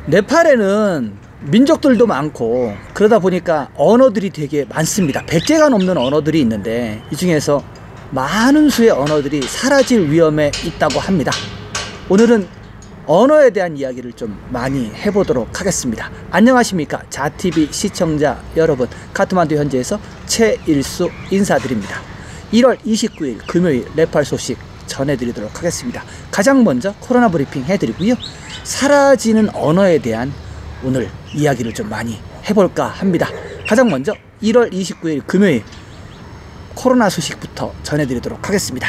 네팔에는 민족들도 많고 그러다 보니까 언어들이 되게 많습니다. 100개가 넘는 언어들이 있는데 이 중에서 많은 수의 언어들이 사라질 위험에 있다고 합니다. 오늘은 언어에 대한 이야기를 좀 많이 해보도록 하겠습니다. 안녕하십니까 자TV 시청자 여러분, 카트만두 현지에서 최일수 인사드립니다. 1월 29일 금요일 네팔 소식 전해드리도록 하겠습니다. 가장 먼저 코로나 브리핑 해드리고요, 사라지는 언어에 대한 오늘 이야기를 좀 많이 해볼까 합니다. 가장 먼저 1월 29일 금요일 코로나 소식부터 전해드리도록 하겠습니다.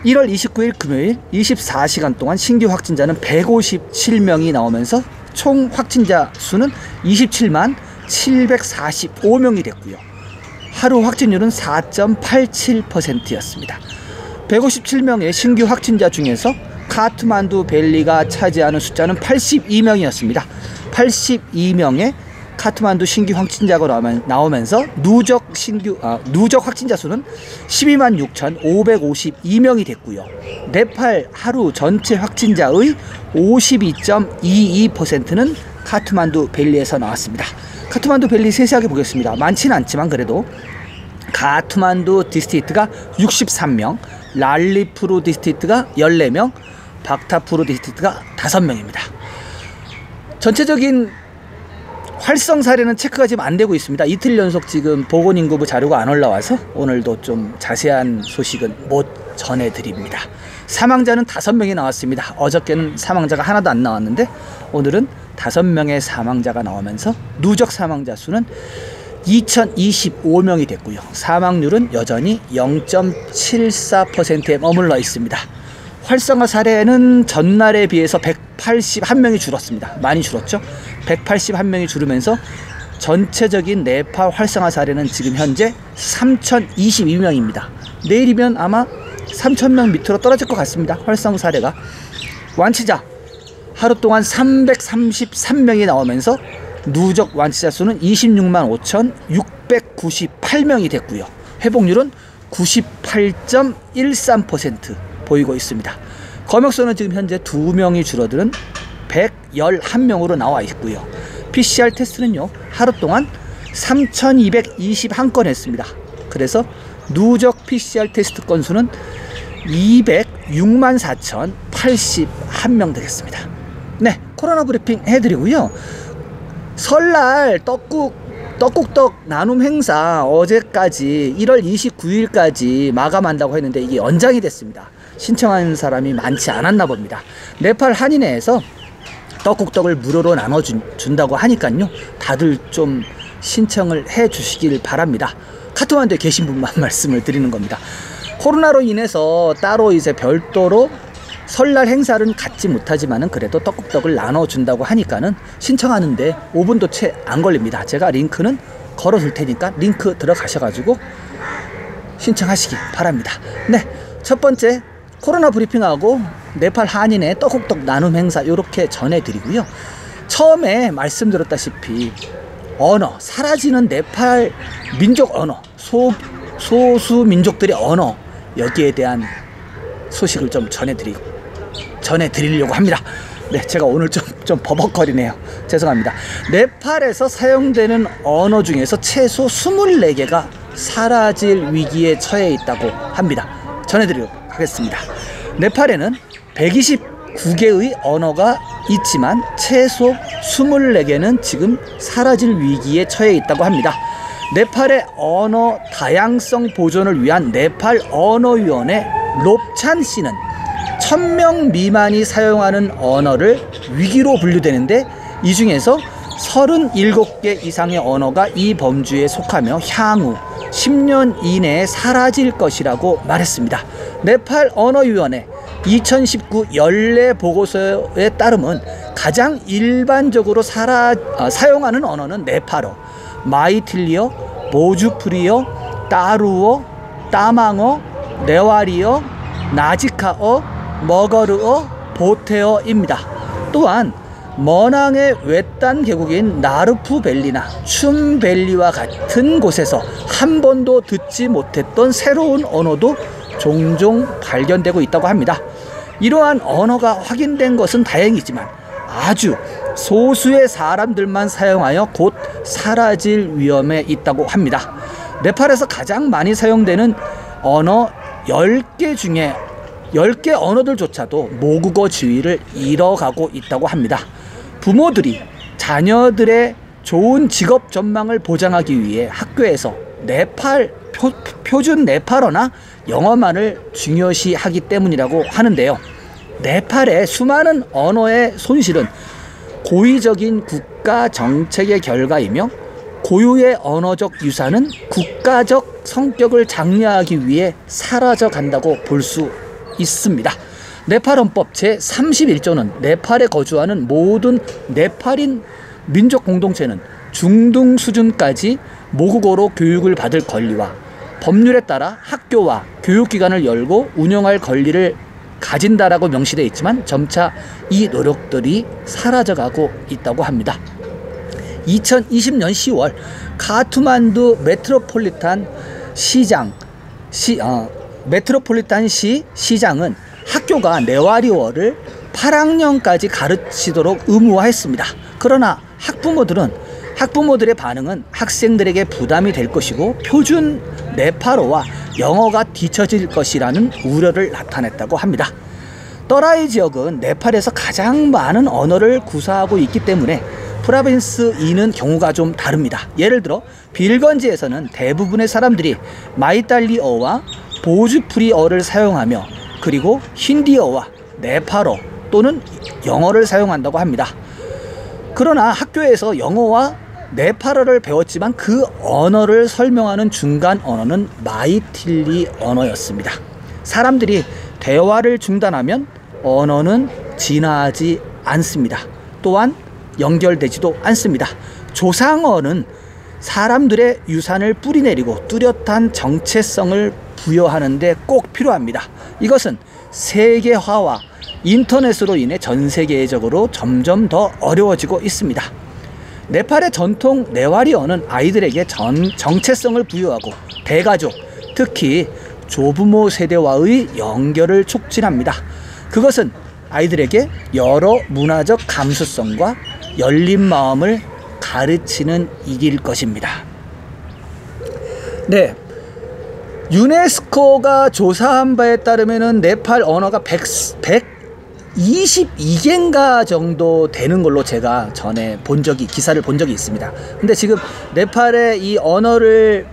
1월 29일 금요일 24시간 동안 신규 확진자는 157명이 나오면서 총 확진자 수는 27만 745명이 됐고요. 하루 확진율은 4.87%였습니다. 157명의 신규 확진자 중에서 카트만두 밸리가 차지하는 숫자는 82명이었습니다. 82명의 카트만두 신규 확진자가 나오면서 누적 확진자 수는 12만 6,552명이 됐고요. 네팔 하루 전체 확진자의 52.22%는 카트만두 밸리에서 나왔습니다. 카트만두 밸리 세세하게 보겠습니다. 많지는 않지만 그래도 카트만두 디스트릭트가 63명, 랄리푸르 디스트릭트가 14명, 박타푸르 디스트릭트가 5명입니다. 전체적인 활성 사례는 체크가 지금 안 되고 있습니다. 이틀 연속 지금 보건인구부 자료가 안 올라와서 오늘도 좀 자세한 소식은 못 전해드립니다. 사망자는 5명이 나왔습니다. 어저께는 사망자가 하나도 안 나왔는데 오늘은 5명의 사망자가 나오면서 누적 사망자 수는 2025명이 됐고요. 사망률은 여전히 0.74%에 머물러 있습니다. 활성화 사례는 전날에 비해서 181명이 줄었습니다. 많이 줄었죠. 181명이 줄으면서 전체적인 네팔 활성화 사례는 지금 현재 3022명입니다. 내일이면 아마 3000명 밑으로 떨어질 것 같습니다. 활성 사례가. 완치자 하루 동안 333명이 나오면서 누적 완치자 수는 26만 5,698명이 됐고요. 회복률은 98.13% 보이고 있습니다. 검역소는 지금 현재 2명이 줄어드는 111명으로 나와 있고요. PCR 테스트는요 하루 동안 3,221건 했습니다. 그래서 누적 PCR 테스트 건수는 206만 4,081명 되겠습니다. 네, 코로나 브리핑 해드리고요. 설날 떡국떡 나눔 행사 어제까지 1월 29일까지 마감한다고 했는데 이게 연장이 됐습니다. 신청하는 사람이 많지 않았나 봅니다. 네팔 한인회에서 떡국떡을 무료로 나눠준다고 하니까요, 다들 좀 신청을 해 주시길 바랍니다. 카트만두에 계신 분만 말씀을 드리는 겁니다. 코로나로 인해서 따로 이제 별도로 설날 행사는 갖지 못하지만은 그래도 떡국떡을 나눠준다고 하니까는 신청하는데 5분도 채 안 걸립니다. 제가 링크는 걸어둘 테니까 링크 들어가셔가지고 신청하시기 바랍니다. 네, 첫 번째 코로나 브리핑하고 네팔 한인의 떡국떡 나눔 행사 이렇게 전해드리고요. 처음에 말씀드렸다시피 언어, 사라지는 네팔 민족 언어, 소수 민족들의 언어, 여기에 대한 소식을 좀 전해드리려고 합니다. 네, 제가 오늘 좀 버벅거리네요. 죄송합니다. 네팔에서 사용되는 언어 중에서 최소 24개가 사라질 위기에 처해 있다고 합니다. 전해드리도록 하겠습니다. 네팔에는 129개의 언어가 있지만 최소 24개는 지금 사라질 위기에 처해 있다고 합니다. 네팔의 언어 다양성 보존을 위한 네팔 언어위원회 롭찬 씨는 1000명 미만이 사용하는 언어를 위기로 분류되는데 이 중에서 37개 이상의 언어가 이 범주에 속하며 향후 10년 이내에 사라질 것이라고 말했습니다. 네팔 언어위원회 2019 연례 보고서에 따르면 가장 일반적으로 사용하는 언어는 네팔어, 마이틸리어, 보주프리어, 따루어, 따망어, 네와리어, 나지카어, 머거르어, 보테어입니다. 또한 머낭의 외딴 계곡인 나르푸밸리나 춤밸리와 같은 곳에서 한 번도 듣지 못했던 새로운 언어도 종종 발견되고 있다고 합니다. 이러한 언어가 확인된 것은 다행이지만 아주 소수의 사람들만 사용하여 곧 사라질 위험에 있다고 합니다. 네팔에서 가장 많이 사용되는 언어 10개 중에 10개 언어들조차도 모국어 지위를 잃어가고 있다고 합니다. 부모들이 자녀들의 좋은 직업 전망을 보장하기 위해 학교에서 표준 네팔어나 영어만을 중요시하기 때문이라고 하는데요. 네팔의 수많은 언어의 손실은 고의적인 국가 정책의 결과이며 고유의 언어적 유산은 국가적 성격을 장려하기 위해 사라져 간다고 볼 수 있습니다. 네팔 헌법 제31조는 네팔에 거주하는 모든 네팔인 민족 공동체는 중등 수준까지 모국어로 교육을 받을 권리와 법률에 따라 학교와 교육기관을 열고 운영할 권리를 가진다라고 명시되어 있지만 점차 이 노력들이 사라져가고 있다고 합니다. 2020년 10월 카투만두 메트로폴리탄 시 시장은 학교가 네와리어를 8학년까지 가르치도록 의무화했습니다. 그러나 학부모들의 반응은 학생들에게 부담이 될 것이고 표준 네팔어와 영어가 뒤처질 것이라는 우려를 나타냈다고 합니다. 떠라이 지역은 네팔에서 가장 많은 언어를 구사하고 있기 때문에 프라빈스 2는 경우가 좀 다릅니다. 예를 들어 빌건지에서는 대부분의 사람들이 마이탈리어와 보주프리어를 사용하며 그리고 힌디어와 네팔어 또는 영어를 사용한다고 합니다. 그러나 학교에서 영어와 네팔어를 배웠지만 그 언어를 설명하는 중간 언어는 마이틸리 언어였습니다. 사람들이 대화를 중단하면 언어는 진화하지 않습니다. 또한 연결되지도 않습니다. 조상어는 사람들의 유산을 뿌리내리고 뚜렷한 정체성을 부여하는 데 꼭 필요합니다. 이것은 세계화와 인터넷으로 인해 전 세계적으로 점점 더 어려워지고 있습니다. 네팔의 전통 네와리어는 아이들에게 정체성을 부여하고 대가족, 특히 조부모 세대와의 연결을 촉진합니다. 그것은 아이들에게 여러 문화적 감수성과 열린 마음을 가르치는 일일 것입니다. 네, 유네스코가 조사한 바에 따르면 네팔 언어가 122개인가 정도 되는 걸로 제가 전에 기사를 본 적이 있습니다. 근데 지금 네팔의 이 언어를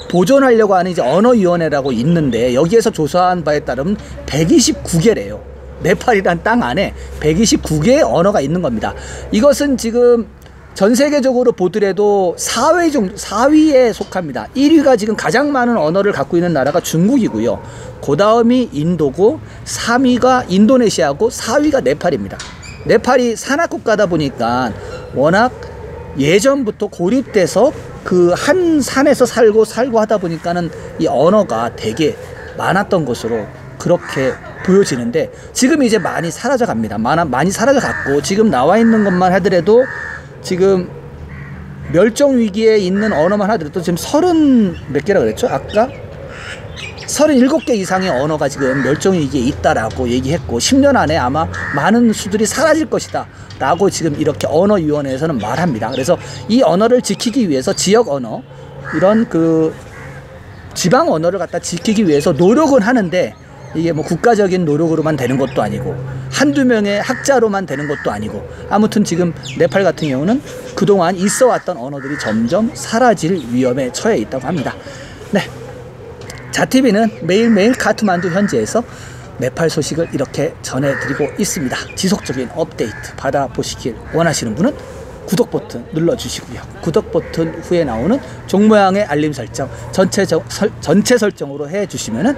보존하려고 하는 이제 언어위원회라고 있는데 여기에서 조사한 바에 따르면 129개래요. 네팔이란 땅 안에 129개의 언어가 있는 겁니다. 이것은 지금 전 세계적으로 보더라도 4위에 속합니다. 1위가 지금 가장 많은 언어를 갖고 있는 나라가 중국이고요. 그 다음이 인도고 3위가 인도네시아고 4위가 네팔입니다. 네팔이 산악국가다 보니까 워낙 예전부터 고립돼서 그 한 산에서 살고 하다 보니까는 이 언어가 되게 많았던 것으로 그렇게 보여지는데 지금 이제 많이 사라져 갑니다. 많이 사라져 갔고 지금 나와 있는 것만 하더라도 지금 멸종 위기에 있는 언어만 하더라도 지금 30 몇 개라 그랬죠? 아까 37개 이상의 언어가 지금 멸종 위기에 있다라고 얘기했고 10년 안에 아마 많은 수들이 사라질 것이다 라고 지금 이렇게 언어위원회에서는 말합니다. 그래서 이 언어를 지키기 위해서 지역 언어 이런 그 지방 언어를 갖다 지키기 위해서 노력은 하는데 이게 뭐 국가적인 노력으로만 되는 것도 아니고 한두 명의 학자로만 되는 것도 아니고 아무튼 지금 네팔 같은 경우는 그동안 있어 왔던 언어들이 점점 사라질 위험에 처해 있다고 합니다. 네, 자TV는 매일매일 카트만두 현지에서 네팔 소식을 이렇게 전해드리고 있습니다. 지속적인 업데이트 받아보시길 원하시는 분은 구독 버튼 눌러주시고요. 구독 버튼 후에 나오는 종 모양의 알림 설정 전체 설정으로 해주시면은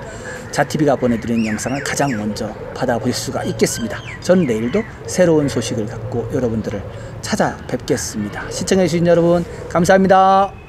자TV가 보내드리는 영상을 가장 먼저 받아볼 수가 있겠습니다. 저는 내일도 새로운 소식을 갖고 여러분들을 찾아뵙겠습니다. 시청해주신 여러분 감사합니다.